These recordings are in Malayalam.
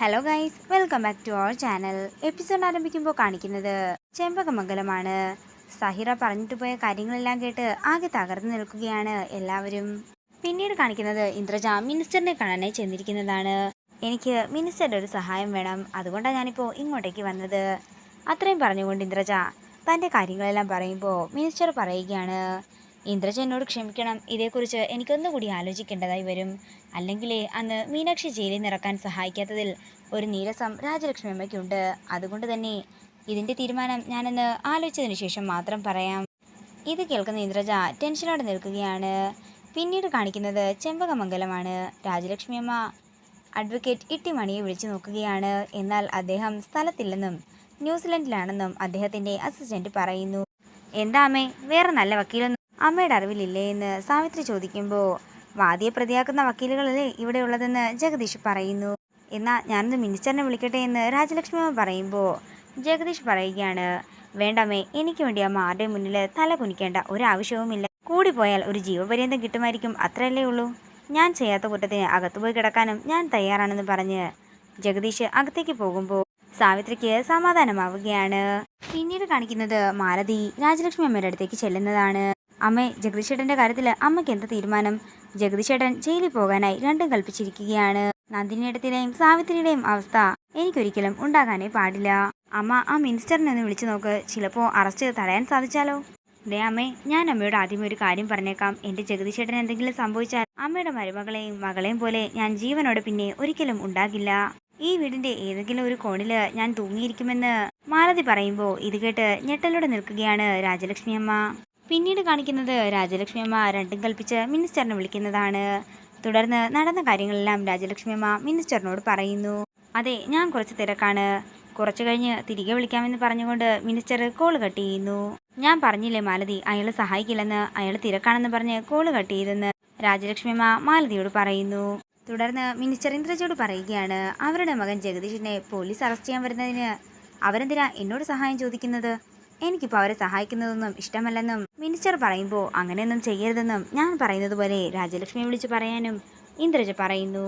Hello guys, welcome back to our channel. Episode ആരംഭിക്കുമ്പോൾ കാണിക്കുന്നത് ചെമ്പകമംഗലമാണ്. സഹിറ പറഞ്ഞിട്ട് പോയ കാര്യങ്ങളെല്ലാം കേട്ട് ആകെ തകർന്നു നിൽക്കുകയാണ് എല്ലാവരും. പിന്നീട് കാണിക്കുന്നത് ഇന്ദ്രജ മിനിസ്റ്ററിനെ കാണാനായി ചെന്നിരിക്കുന്നതാണ്. എനിക്ക് മിനിസ്റ്ററുടെ ഒരു സഹായം വേണം, അതുകൊണ്ടാണ് ഞാനിപ്പോൾ ഇങ്ങോട്ടേക്ക് വന്നത്. അത്രയും പറഞ്ഞുകൊണ്ട് ഇന്ദ്രജ തൻ്റെ കാര്യങ്ങളെല്ലാം പറയുമ്പോൾ മിനിസ്റ്റർ പറയുകയാണ്, ഇന്ദ്രജ എന്നോട് ക്ഷമിക്കണം, ഇതേക്കുറിച്ച് എനിക്കൊന്നുകൂടി ആലോചിക്കേണ്ടതായി വരും. അല്ലെങ്കിൽ അന്ന് മീനാക്ഷി ജയിലിൽ നിറക്കാൻ സഹായിക്കാത്തതിൽ ഒരു നീരസം രാജലക്ഷ്മി അമ്മയ്ക്കുണ്ട്. അതുകൊണ്ട് തന്നെ ഇതിൻ്റെ തീരുമാനം ഞാനൊന്ന് ആലോചിച്ചതിന് ശേഷം മാത്രം പറയാം. ഇത് കേൾക്കുന്ന ഇന്ദ്രജ ടെൻഷനോടെ നിൽക്കുകയാണ്. പിന്നീട് കാണിക്കുന്നത് ചെമ്പകമംഗലമാണ്. രാജലക്ഷ്മി അമ്മ അഡ്വക്കേറ്റ് ഇട്ടിമണിയെ വിളിച്ചു നോക്കുകയാണ്. എന്നാൽ അദ്ദേഹം സ്ഥലത്തില്ലെന്നും ന്യൂസിലൻഡിലാണെന്നും അദ്ദേഹത്തിൻ്റെ അസിസ്റ്റന്റ് പറയുന്നു. എന്താ അമ്മേ, വേറെ നല്ല വക്കീലൊന്നും അമ്മയുടെ അറിവിലില്ലേ എന്ന് സാവിത്രി ചോദിക്കുമ്പോൾ, വാദിയെ പ്രതിയാക്കുന്ന വക്കീലുകളല്ലേ ഇവിടെ ഉള്ളതെന്ന് ജഗദീഷ് പറയുന്നു. എന്നാൽ ഞാനൊന്ന് മിനിസ്റ്ററിനെ വിളിക്കട്ടെ എന്ന് രാജലക്ഷ്മി അമ്മ പറയുമ്പോൾ ജഗദീഷ് പറയുകയാണ്, വേണ്ടമ്മേ, എനിക്ക് വേണ്ടി അമ്മ ആരുടെ മുന്നിൽ തല കുനിക്കേണ്ട ഒരാവശ്യവുമില്ല. കൂടിപ്പോയാൽ ഒരു ജീവപര്യന്തം കിട്ടുമായിരിക്കും, അത്രയല്ലേ ഉള്ളൂ. ഞാൻ ചെയ്യാത്ത കുറ്റത്തിന് അകത്തുപോയി കിടക്കാനും ഞാൻ തയ്യാറാണെന്ന് പറഞ്ഞ് ജഗദീഷ് അകത്തേക്ക് പോകുമ്പോൾ സാവിത്രിക്ക് സമാധാനമാവുകയാണ്. പിന്നീട് കാണിക്കുന്നത് മാലതി രാജലക്ഷ്മി അമ്മയുടെ അടുത്തേക്ക് ചെല്ലുന്നതാണ്. അമ്മേ, ജഗദീഷേട്ടൻ്റെ കാര്യത്തിൽ അമ്മയ്ക്ക് എന്താ തീരുമാനം? ജഗദീഷേട്ടൻ ജയിലിൽ പോകാനായി രണ്ടും കൽപ്പിച്ചിരിക്കുകയാണ്. നന്ദിനിയിടത്തിലെയും സാവിത്രിയുടെയും അവസ്ഥ എനിക്കൊരിക്കലും ഉണ്ടാകാനേ പാടില്ല. അമ്മ ആ മിനിസ്റ്ററിനെ ഒന്ന് വിളിച്ചു നോക്ക്, ചിലപ്പോൾ അറസ്റ്റ് തടയാൻ സാധിച്ചാലോ. ദേ അമ്മേ, ഞാൻ അമ്മയോട് ആദ്യമേ ഒരു കാര്യം പറഞ്ഞേക്കാം. എൻ്റെ ജഗദീഷേട്ടൻ എന്തെങ്കിലും സംഭവിച്ചാൽ അമ്മയുടെ മരുമകളെയും മകളെയും പോലെ ഞാൻ ജീവനോടെ പിന്നെ ഒരിക്കലും ഉണ്ടാകില്ല. ഈ വീടിൻ്റെ ഏതെങ്കിലും ഒരു കോണിൽ ഞാൻ തൂങ്ങിയിരിക്കുമെന്ന് മാലതി പറയുമ്പോൾ ഇത് കേട്ട് ഞെട്ടലോടെ നിൽക്കുകയാണ് രാജലക്ഷ്മി അമ്മ. പിന്നീട് കാണിക്കുന്നത് രാജലക്ഷ്മി അമ്മ രണ്ടും കൽപ്പിച്ച് മിനിസ്റ്ററിനെ വിളിക്കുന്നതാണ്. തുടർന്ന് നടന്ന കാര്യങ്ങളെല്ലാം രാജലക്ഷ്മി അമ്മ മിനിസ്റ്ററിനോട് പറയുന്നു. അതെ, ഞാൻ കുറച്ച് തിരക്കാണ്, കുറച്ചു കഴിഞ്ഞ് തിരികെ വിളിക്കാമെന്ന് പറഞ്ഞുകൊണ്ട് മിനിസ്റ്റർ കോൾ കട്ട് ചെയ്യുന്നു. ഞാൻ പറഞ്ഞില്ലേ മാലതി, അയാൾ സഹായിക്കില്ലെന്ന്, അയാൾ തിരക്കാണെന്ന് പറഞ്ഞ് കോൾ കട്ട് ചെയ്തെന്ന് രാജലക്ഷ്മി അമ്മ മാലതിയോട് പറയുന്നു. തുടർന്ന് മിനിസ്റ്റർ ഇന്ദ്രജയോട് പറയുകയാണ്, അവരുടെ മകൻ ജഗദീഷിനെ പോലീസ് അറസ്റ്റ് ചെയ്യാൻ വരുന്നതിന് അവരെന്തിനാ എന്നോട് സഹായം ചോദിക്കുന്നത്? എനിക്കിപ്പോൾ അവരെ സഹായിക്കുന്നതൊന്നും ഇഷ്ടമല്ലെന്നും മിനിസ്റ്റർ പറയുമ്പോൾ അങ്ങനെയൊന്നും ചെയ്യരുതെന്നും ഞാൻ പറയുന്നത് പോലെ രാജലക്ഷ്മിയെ വിളിച്ച് പറയാനും ഇന്ദ്രജ പറയുന്നു.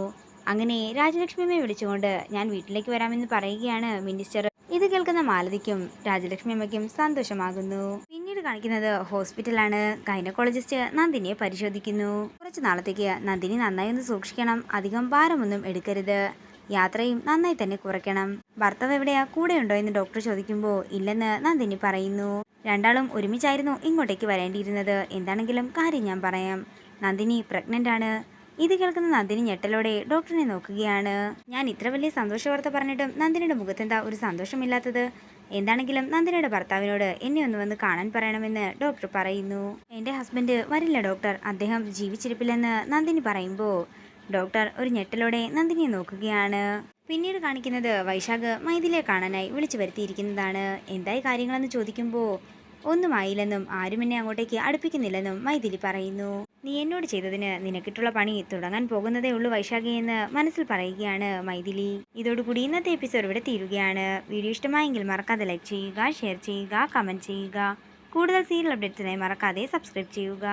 അങ്ങനെ രാജലക്ഷ്മിയെ വിളിച്ചുകൊണ്ട് ഞാൻ വീട്ടിലേക്ക് വരാമെന്ന് പറയുകയാണ് മിനിസ്റ്റർ. ഇത് കേൾക്കുന്ന മാലതിക്കും രാജലക്ഷ്മി അമ്മയ്ക്കും സന്തോഷമാകുന്നു. പിന്നീട് കാണിക്കുന്നത് ഹോസ്പിറ്റലാണ്. ഗൈനക്കോളജിസ്റ്റ് നന്ദിനിയെ പരിശോധിക്കുന്നു. കുറച്ച് നാളത്തേക്ക് നന്ദിനി നന്നായി ഒന്ന് സൂക്ഷിക്കണം, അധികം ഭാരമൊന്നും എടുക്കരുത്, യാത്രയും നന്നായി തന്നെ കുറയ്ക്കണം. ഭർത്താവ് എവിടെയാ, കൂടെയുണ്ടോ എന്ന് ഡോക്ടർ ചോദിക്കുമ്പോൾ ഇല്ലെന്ന് നന്ദിനി പറയുന്നു. രണ്ടാളും ഒരുമിച്ചായിരുന്നു ഇങ്ങോട്ടേക്ക് വരേണ്ടിയിരുന്നത്. എന്താണെങ്കിലും കാര്യം ഞാൻ പറയാം, നന്ദിനി പ്രഗ്നന്റ് ആണ്. ഇത് കേൾക്കുന്ന നന്ദിനി ഞെട്ടലോടെ ഡോക്ടറിനെ നോക്കുകയാണ്. ഞാൻ ഇത്ര വലിയ സന്തോഷ വാർത്ത പറഞ്ഞിട്ടും നന്ദിനിയുടെ മുഖത്തെന്താ ഒരു സന്തോഷമില്ലാത്തത്? എന്താണെങ്കിലും നന്ദിനിയുടെ ഭർത്താവിനോട് എന്നെ ഒന്ന് വന്ന് കാണാൻ പറയണമെന്ന് ഡോക്ടർ പറയുന്നു. എൻ്റെ ഹസ്ബൻഡ് വരില്ല ഡോക്ടർ, അദ്ദേഹം ജീവിച്ചിരിപ്പില്ലെന്ന് നന്ദിനി പറയുമ്പോൾ ഡോക്ടർ ഒരു ഞെട്ടലോടെ നന്ദിനിയെ നോക്കുകയാണ്. പിന്നീട് കാണിക്കുന്നത് വൈശാഖ് മൈഥിലിയെ കാണാനായി വിളിച്ചു വരുത്തിയിരിക്കുന്നതാണ്. എന്തായി കാര്യങ്ങളെന്ന് ചോദിക്കുമ്പോൾ ഒന്നും ആയില്ലെന്നും ആരും എന്നെ അങ്ങോട്ടേക്ക് അടുപ്പിക്കുന്നില്ലെന്നും മൈഥിലി പറയുന്നു. നീ എന്നോട് ചെയ്തതിന് നിനക്കിട്ടുള്ള പണി തുടങ്ങാൻ പോകുന്നതേ ഉള്ളൂ വൈശാഖി എന്ന് മനസ്സിൽ പറയുകയാണ് മൈഥിലി. ഇതോടുകൂടി ഇന്നത്തെ എപ്പിസോഡ് ഇവിടെ തീരുകയാണ്. വീഡിയോ ഇഷ്ടമായെങ്കിൽ മറക്കാതെ ലൈക്ക് ചെയ്യുക, ഷെയർ ചെയ്യുക, കമൻറ്റ് ചെയ്യുക. കൂടുതൽ സീരിയൽ അപ്ഡേറ്റ്സിനായി മറക്കാതെ സബ്സ്ക്രൈബ് ചെയ്യുക.